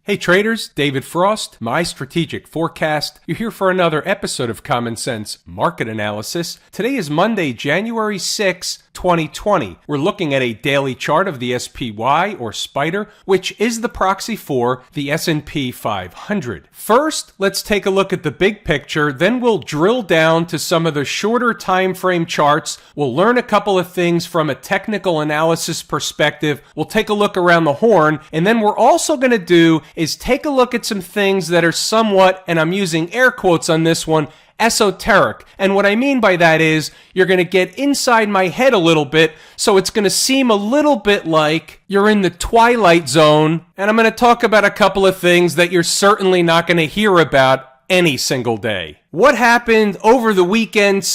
Hey traders, David Frost, my strategic forecast. You're here for another episode of Common Sense Market Analysis. Today is Monday, January 6, 2020. We're looking at a daily chart of the SPY or Spider, which is the proxy for the S&P 500. First, let's take a look at the big picture, then we'll drill down to some of the shorter time frame charts. We'll learn a couple of things from a technical analysis perspective. We'll take a look around the horn, and then we're also going to do is take a look at some things that are somewhat, and I'm using air quotes on this one, esoteric. And what I mean by that is you're going to get inside my head a little bit, so it's going to seem a little bit like you're in the twilight zone, and I'm going to talk about a couple of things that you're certainly not going to hear about any single day. What happened over the weekend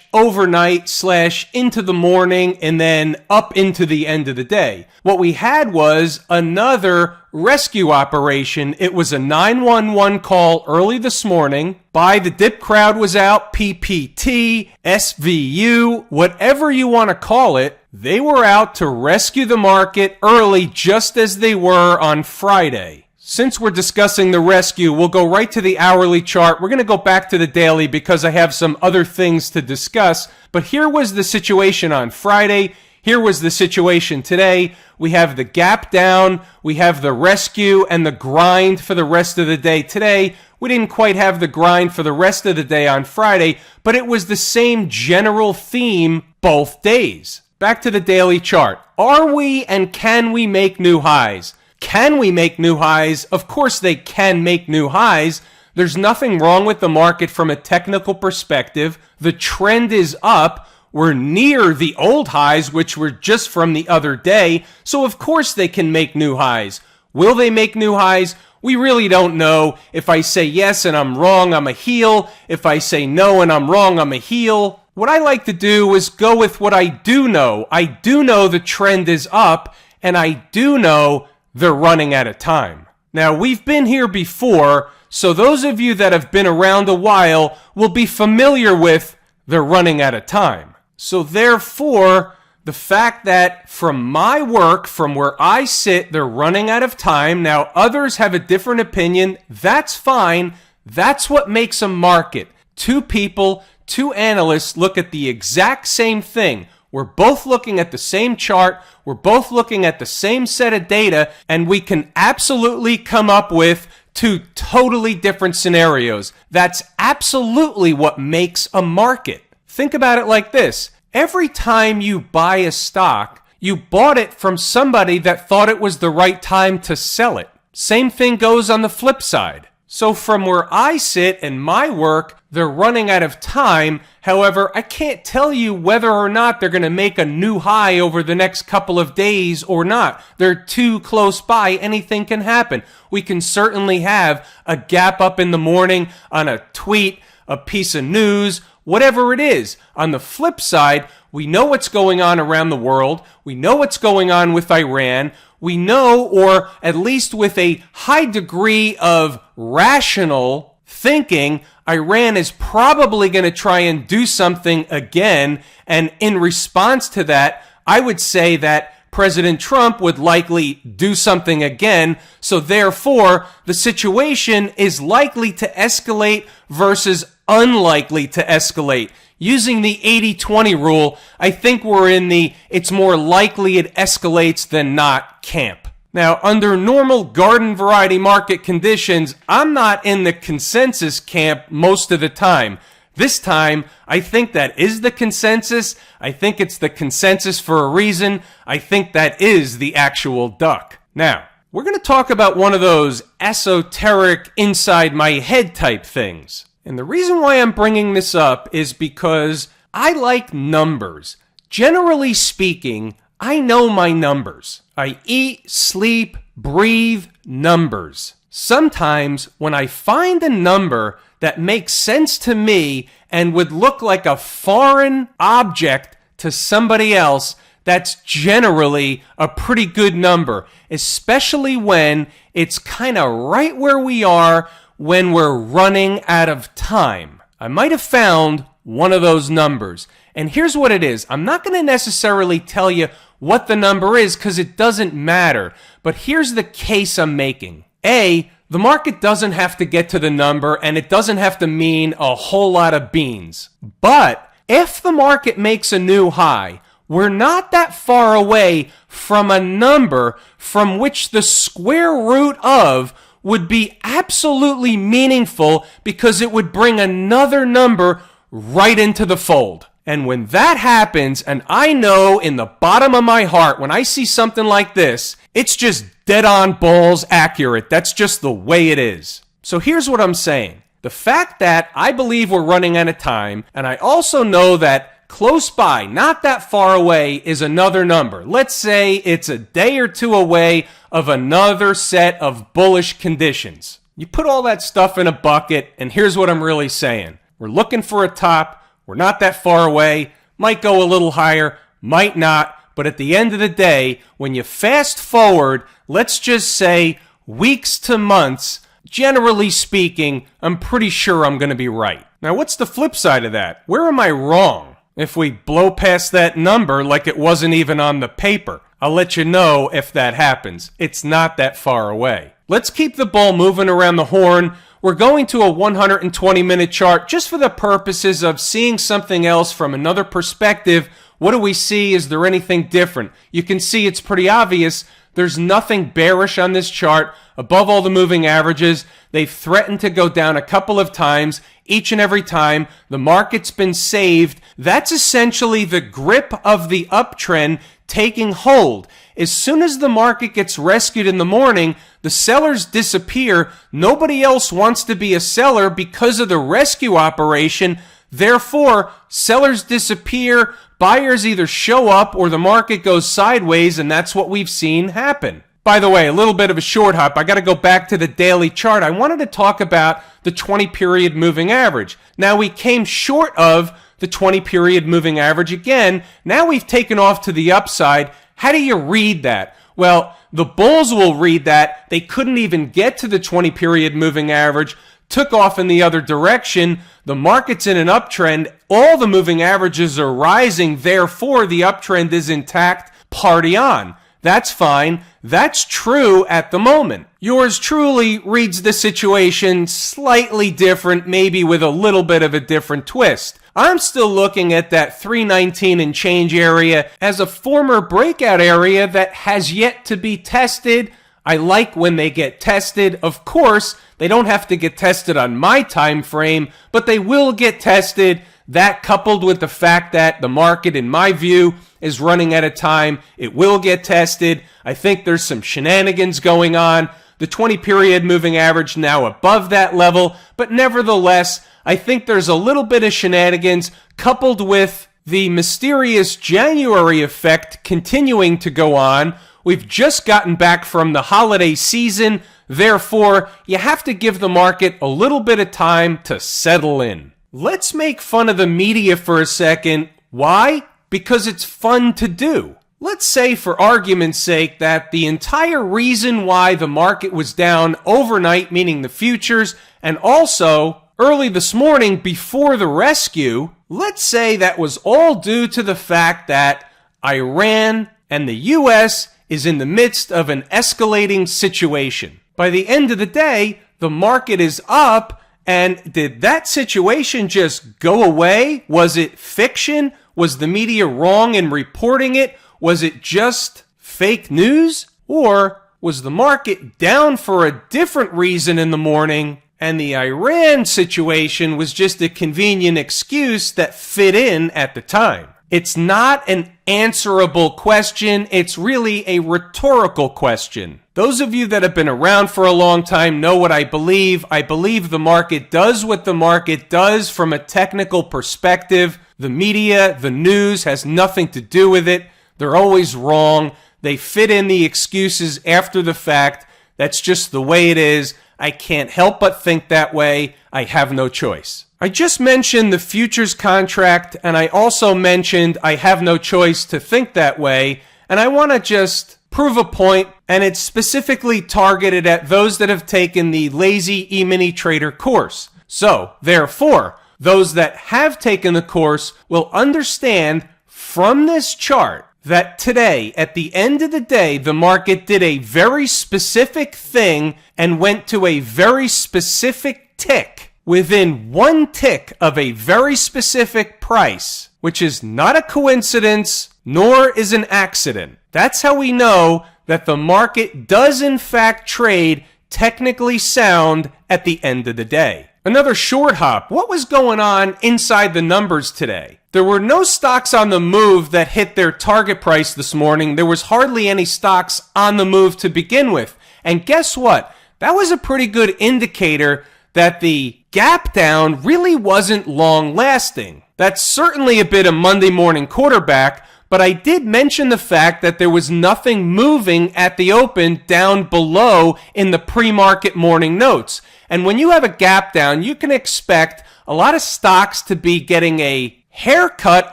/ overnight / into the morning and then up into the end of the day? What we had was another rescue operation. It was a 911 call early this morning. Buy the dip crowd was out, PPT, SVU, whatever you want to call it. They were out to rescue the market early, just as they were on Friday. Since we're discussing the rescue, we'll go right to the hourly chart. We're going to go back to the daily because I have some other things to discuss. But here was the situation on Friday. Here was the situation today. We have the gap down, we have the rescue and the grind for the rest of the day today. We didn't quite have the grind for the rest of the day on Friday, but it was the same general theme both days. Back to the daily chart. Are we and can we make new highs? Can we make new highs? Of course they can make new highs. There's nothing wrong with the market from a technical perspective. The trend is up. We're near the old highs, which were just from the other day. So of course they can make new highs. Will they make new highs? We really don't know. If I say yes and I'm wrong, I'm a heel. If I say no and I'm wrong, I'm a heel. What I like to do is go with what I do know. I do know the trend is up, and I do know they're running out of time. Now, we've been here before, so those of you that have been around a while will be familiar with they're running out of time. So therefore, the fact that from my work, from where I sit, they're running out of time. Now, others have a different opinion. That's fine. That's what makes a market. Two people, two analysts look at the exact same thing. We're both looking at the same chart, we're both looking at the same set of data, and we can absolutely come up with two totally different scenarios. That's absolutely what makes a market. Think about it like this. Every time you buy a stock, you bought it from somebody that thought it was the right time to sell it. Same thing goes on the flip side. So from where I sit and my work, they're running out of time. However, I can't tell you whether or not they're going to make a new high over the next couple of days or not. They're too close by. Anything can happen. We can certainly have a gap up in the morning on a tweet, a piece of news, whatever it is. On the flip side, we know what's going on around the world. We know what's going on with Iran. We know, or at least with a high degree of rational thinking, Iran is probably going to try and do something again. And in response to that, I would say that President Trump would likely do something again. So therefore, the situation is likely to escalate versus unlikely to escalate. Using the 80-20 rule, I think we're in the it's more likely it escalates than not camp. Now, under normal garden variety market conditions, I'm not in the consensus camp most of the time. This time, I think that is the consensus. I think it's the consensus for a reason. I think that is the actual duck. Now, we're going to talk about one of those esoteric inside my head type things. And the reason why I'm bringing this up is because I like numbers. Generally speaking, I know my numbers. I eat, sleep, breathe numbers. Sometimes when I find a number that makes sense to me and would look like a foreign object to somebody else, that's generally a pretty good number, especially when it's kind of right where we are when we're running out of time. I might have found one of those numbers. And here's what it is. I'm not going to necessarily tell you what the number is because it doesn't matter. But here's the case I'm making. A, the market doesn't have to get to the number and it doesn't have to mean a whole lot of beans. But if the market makes a new high, we're not that far away from a number from which the square root of would be absolutely meaningful because it would bring another number right into the fold. And when that happens, and I know in the bottom of my heart, when I see something like this, it's just dead on balls accurate. That's just the way it is. So here's what I'm saying. The fact that I believe we're running out of time, and I also know that close by, not that far away, is another number. Let's say it's a day or two away of another set of bullish conditions. You put all that stuff in a bucket, and here's what I'm really saying. We're looking for a top. We're not that far away. Might go a little higher, might not. But at the end of the day, when you fast forward, let's just say weeks to months, generally speaking, I'm pretty sure I'm going to be right. Now, what's the flip side of that? Where am I wrong? If we blow past that number like it wasn't even on the paper, I'll let you know if that happens. It's not that far away. Let's keep the ball moving around the horn. We're going to a 120-minute chart just for the purposes of seeing something else from another perspective. What do we see? Is there anything different? You can see it's pretty obvious. There's nothing bearish on this chart. Above all the moving averages, they've threatened to go down a couple of times. Each and every time, the market's been saved. That's essentially the grip of the uptrend taking hold. As soon as the market gets rescued in the morning, the sellers disappear. Nobody else wants to be a seller because of the rescue operation. Therefore, sellers disappear, buyers either show up or the market goes sideways, and that's what we've seen happen. By the way, a little bit of a short hop. I got to go back to the daily chart. I wanted to talk about the 20-period moving average. Now, we came short of the 20-period moving average again. Now we've taken off to the upside. How do you read that? Well, the bulls will read that. They couldn't even get to the 20-period moving average, took off in the other direction. The market's in an uptrend. All the moving averages are rising. Therefore, the uptrend is intact. Party on. That's fine. That's true at the moment. Yours truly reads the situation slightly different, maybe with a little bit of a different twist. I'm still looking at that 319 and change area as a former breakout area that has yet to be tested. I like when they get tested. Of course, they don't have to get tested on my time frame, but they will get tested. That coupled with the fact that the market, in my view, is running out of time, it will get tested. I think there's some shenanigans going on. The 20-period moving average now above that level, but nevertheless, I think there's a little bit of shenanigans coupled with the mysterious January effect continuing to go on. We've just gotten back from the holiday season. Therefore, you have to give the market a little bit of time to settle in. Let's make fun of the media for a second. Why? Because it's fun to do. Let's say, for argument's sake, that the entire reason why the market was down overnight, meaning the futures, and also early this morning before the rescue, let's say that was all due to the fact that Iran and the U.S. is in the midst of an escalating situation. By the end of the day, the market is up, and did that situation just go away? Was it fiction? Was the media wrong in reporting it? Was it just fake news? Or was the market down for a different reason in the morning, and the Iran situation was just a convenient excuse that fit in at the time? It's not an answerable question. It's really a rhetorical question. Those of you that have been around for a long time know what I believe. I believe the market does what the market does from a technical perspective. The media, the news has nothing to do with it. They're always wrong. They fit in the excuses after the fact. That's just the way it is. I can't help but think that way. I have no choice. I just mentioned the futures contract, and I also mentioned I have no choice to think that way, and I want to just prove a point, and it's specifically targeted at those that have taken the Lazy E-mini Trader course. So, therefore, those that have taken the course will understand from this chart that today, at the end of the day, the market did a very specific thing and went to a very specific tick within one tick of a very specific price, which is not a coincidence nor is an accident. That's how we know that the market does in fact trade technically sound at the end of the day. Another short hop. What was going on inside the numbers today? There were no stocks on the move that hit their target price this morning. There was hardly any stocks on the move to begin with. And guess what? That was a pretty good indicator that the gap down really wasn't long lasting. That's certainly a bit of Monday morning quarterback, but I did mention the fact that there was nothing moving at the open down below in the pre-market morning notes. And when you have a gap down, you can expect a lot of stocks to be getting a haircut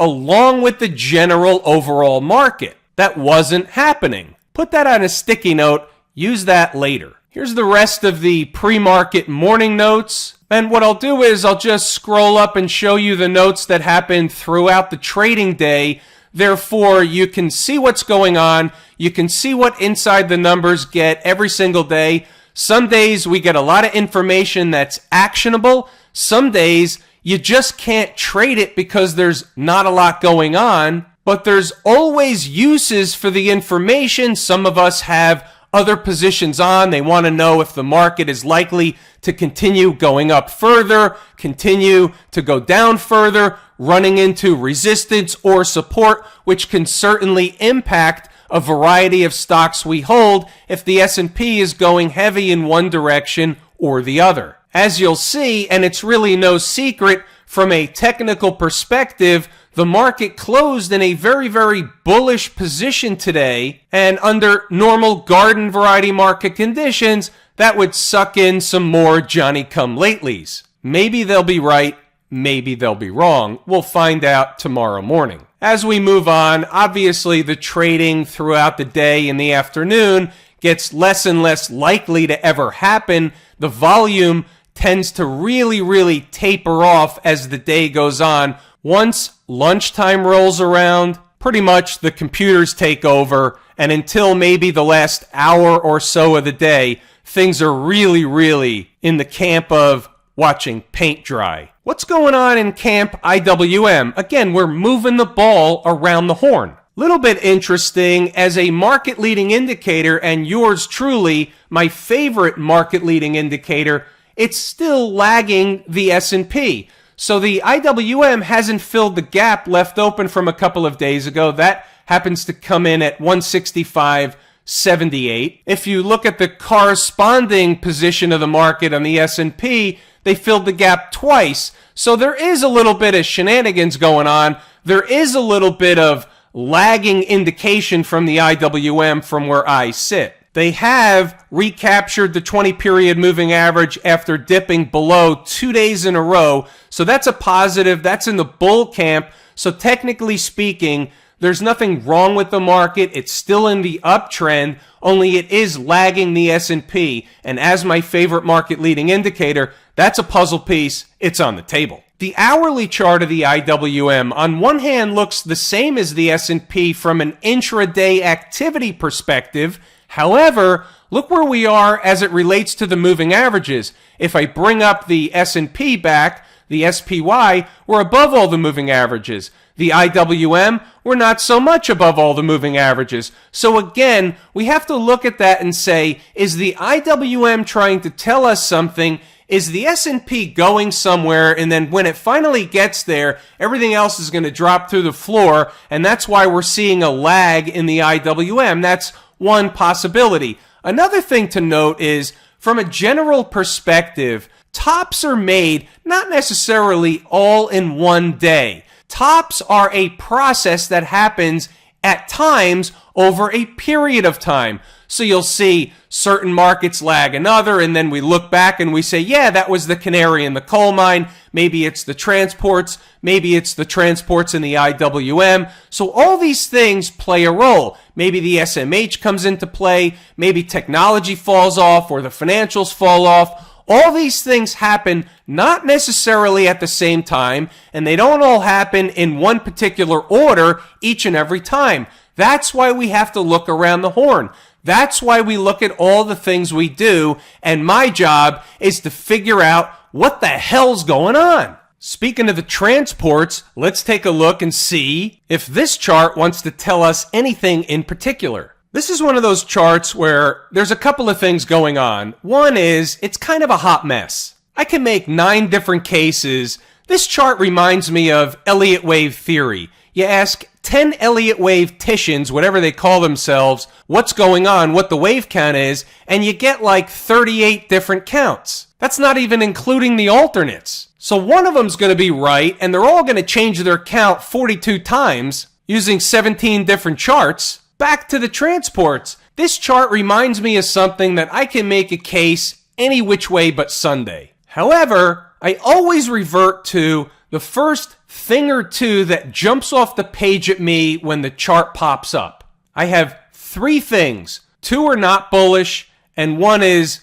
along with the general overall market. That wasn't happening. Put that on a sticky note. Use that later. Here's the rest of the pre-market morning notes. And what I'll do is I'll just scroll up and show you the notes that happened throughout the trading day. Therefore, you can see what's going on. You can see what inside the numbers get every single day. Some days we get a lot of information that's actionable. Some days you just can't trade it because there's not a lot going on. But there's always uses for the information. Some of us have other positions on. They want to know if the market is likely to continue going up further, continue to go down further, running into resistance or support, which can certainly impact a variety of stocks we hold if the S&P is going heavy in one direction or the other. As you'll see, and it's really no secret, from a technical perspective, the market closed in a very, very bullish position today, and under normal garden variety market conditions, that would suck in some more Johnny-come-latelys. Maybe they'll be right, maybe they'll be wrong. We'll find out tomorrow morning. As we move on, obviously the trading throughout the day and the afternoon gets less and less likely to ever happen. The volume tends to really taper off as the day goes on. Once lunchtime rolls around, pretty much the computers take over, and until maybe the last hour or so of the day, things are really in the camp of watching paint dry. What's going on in camp IWM? Again, we're moving the ball around the horn. Little bit interesting, as a market leading indicator, and yours truly, my favorite market leading indicator, it's still lagging the S&P. So the IWM hasn't filled the gap left open from a couple of days ago. That happens to come in at 165.78. If you look at the corresponding position of the market on the S&P, they filled the gap twice. So there is a little bit of shenanigans going on. There is a little bit of lagging indication from the IWM from where I sit. They have recaptured the 20-period moving average after dipping below 2 days in a row. So that's a positive. That's in the bull camp. So technically speaking, there's nothing wrong with the market. It's still in the uptrend, only it is lagging the S&P. And as my favorite market leading indicator, that's a puzzle piece. It's on the table. The hourly chart of the IWM on one hand looks the same as the S&P from an intraday activity perspective. However, look where we are as it relates to the moving averages. If I bring up the S&P back, the SPY, we're above all the moving averages. The IWM, we're not so much above all the moving averages. So again, we have to look at that and say, is the IWM trying to tell us something? Is the S&P going somewhere, and then when it finally gets there, everything else is going to drop through the floor, and that's why we're seeing a lag in the IWM. That's one possibility. Another thing to note is, from a general perspective, tops are made not necessarily all in one day. Tops are a process that happens at times over a period of time. So you'll see certain markets lag another, and then we look back and we say, yeah, that was the canary in the coal mine. Maybe it's the transports. Maybe it's the transports in the IWM. So all these things play a role. Maybe the SMH comes into play. Maybe technology falls off or the financials fall off. All these things happen not necessarily at the same time, and they don't all happen in one particular order each and every time. That's why we have to look around the horn. That's why we look at all the things we do, and my job is to figure out what the hell's going on. Speaking of the transports, let's take a look and see if this chart wants to tell us anything in particular. This is one of those charts where there's a couple of things going on. One is, it's kind of a hot mess. I can make 9 different cases. This chart reminds me of Elliott wave theory. You ask 10 Elliott wave-ticians, whatever they call themselves, what's going on, what the wave count is, and you get like 38 different counts. That's not even including the alternates. So one of them's going to be right, and they're all going to change their count 42 times using 17 different charts. Back to the transports. This chart reminds me of something that I can make a case any which way but Sunday. However, I always revert to the first thing or two that jumps off the page at me when the chart pops up. I have 3 things. 2 are not bullish, and 1 is,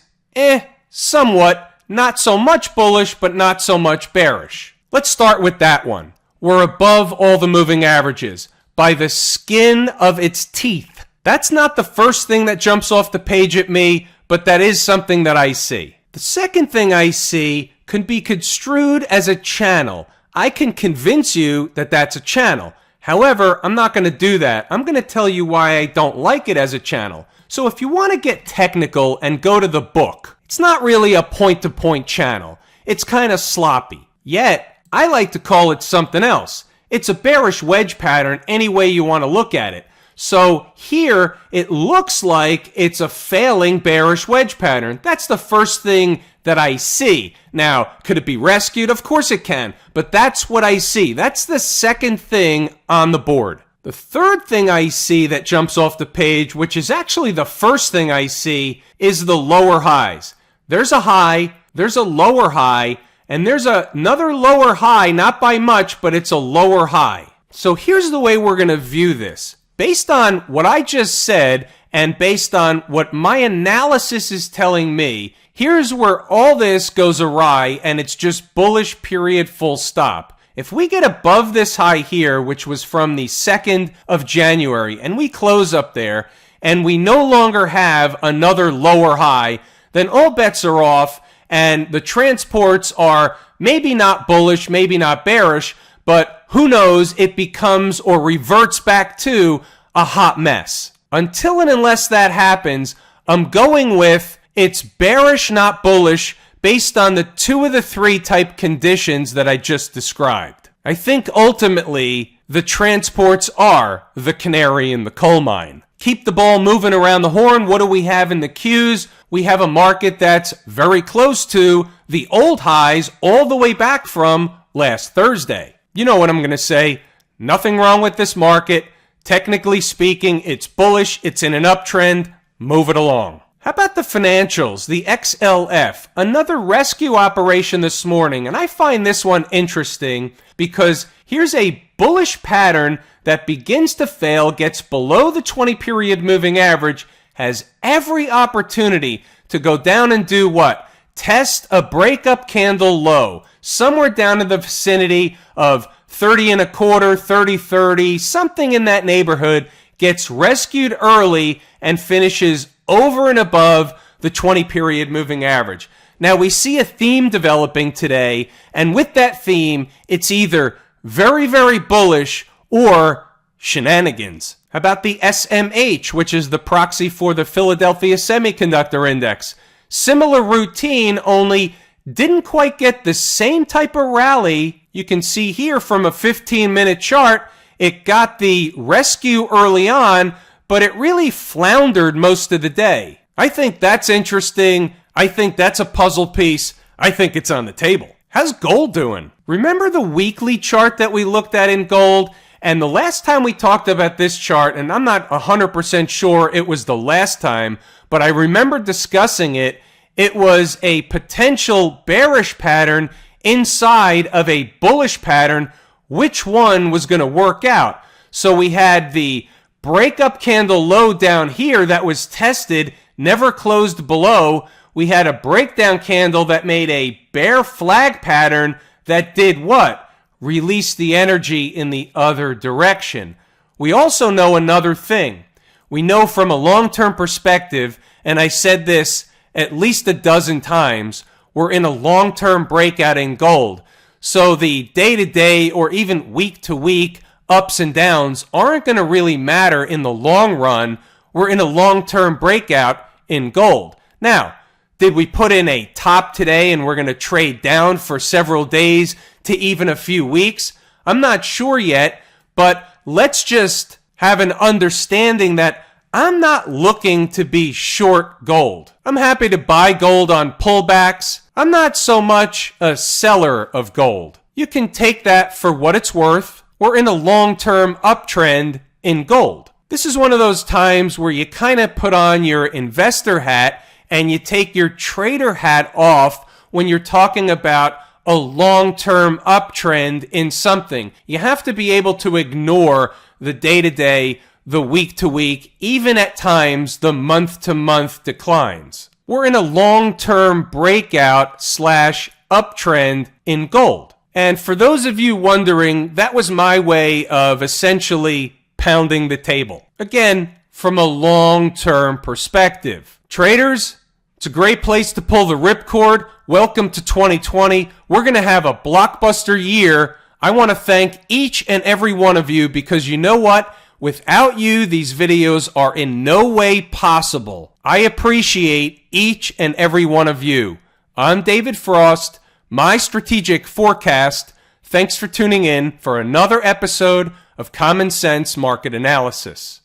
somewhat, not so much bullish, but not so much bearish. Let's start with that one. We're above all the moving averages by the skin of its teeth. That's not the first thing that jumps off the page at me, but that is something that I see. The second thing I see can be construed as a channel. I can convince you that that's a channel. However, I'm not going to do that. I'm going to tell you why I don't like it as a channel. So if you want to get technical and go to the book, it's not really a point-to-point channel. It's kind of sloppy. Yet, I like to call it something else. It's a bearish wedge pattern any way you want to look at it. So here, it looks like it's a failing bearish wedge pattern. That's the first thing that I see. Now, could it be rescued? Of course it can. But that's what I see. That's the second thing on the board. The third thing I see that jumps off the page, which is actually the first thing I see, is the lower highs. There's a high, there's a lower high, and there's another lower high, not by much, but it's a lower high. So here's the way we're going to view this. Based on what I just said, and based on what my analysis is telling me, here's where all this goes awry, and it's just bullish, period, full stop. If we get above this high here, which was from the 2nd of January, and we close up there, and we no longer have another lower high, then all bets are off, and the transports are maybe not bullish, maybe not bearish, but who knows, it becomes or reverts back to a hot mess. Until and unless that happens, I'm going with it's bearish, not bullish, based on the 2 of the 3 type conditions that I just described. I think ultimately the transports are the canary in the coal mine. Keep the ball moving around the horn. What do we have in the cues? We have a market that's very close to the old highs all the way back from last Thursday. You know what I'm going to say. Nothing wrong with this market. Technically speaking, it's bullish. It's in an uptrend. Move it along. How about the financials, the XLF? Another rescue operation this morning, and I find this one interesting because here's a bullish pattern that begins to fail, gets below the 20-period moving average, has every opportunity to go down and do what? Test a breakup candle low, somewhere down in the vicinity of 30 and a quarter, 30, something in that neighborhood, gets rescued early and finishes over and above the 20-period moving average. Now, we see a theme developing today, and with that theme, it's either very, very bullish or shenanigans. How about the SMH, which is the proxy for the Philadelphia Semiconductor Index? Similar routine, only didn't quite get the same type of rally. You can see here from a 15-minute chart, it got the rescue early on, but it really floundered most of the day. I think that's interesting. I think that's a puzzle piece. I think it's on the table. How's gold doing? Remember the weekly chart that we looked at in gold? And the last time we talked about this chart, and I'm not 100% sure it was the last time, but I remember discussing it, it was a potential bearish pattern inside of a bullish pattern. Which one was going to work out? So we had the breakup candle low down here that was tested, never closed below. We had a breakdown candle that made a bear flag pattern that did what? Release the energy in the other direction. We also know another thing. We know from a long-term perspective, and I said this at least a dozen times, we're in a long-term breakout in gold. So the day-to-day or even week-to-week ups and downs aren't going to really matter in the long run. We're in a long-term breakout in gold. Now, did we put in a top today and we're going to trade down for several days to even a few weeks? I'm not sure yet, but let's just have an understanding that I'm not looking to be short gold. I'm happy to buy gold on pullbacks. I'm not so much a seller of gold. You can take that for what it's worth. We're in a long-term uptrend in gold. This is one of those times where you kind of put on your investor hat and you take your trader hat off when you're talking about a long-term uptrend in something. You have to be able to ignore the day-to-day, the week-to-week, even at times the month-to-month declines. We're in a long-term breakout / uptrend in gold. And for those of you wondering, that was my way of essentially pounding the table. Again, from a long-term perspective. Traders, it's a great place to pull the ripcord. Welcome to 2020. We're going to have a blockbuster year. I want to thank each and every one of you because you know what? Without you, these videos are in no way possible. I appreciate each and every one of you. I'm David Frost, my strategic forecast. Thanks for tuning in for another episode of Common Sense Market Analysis.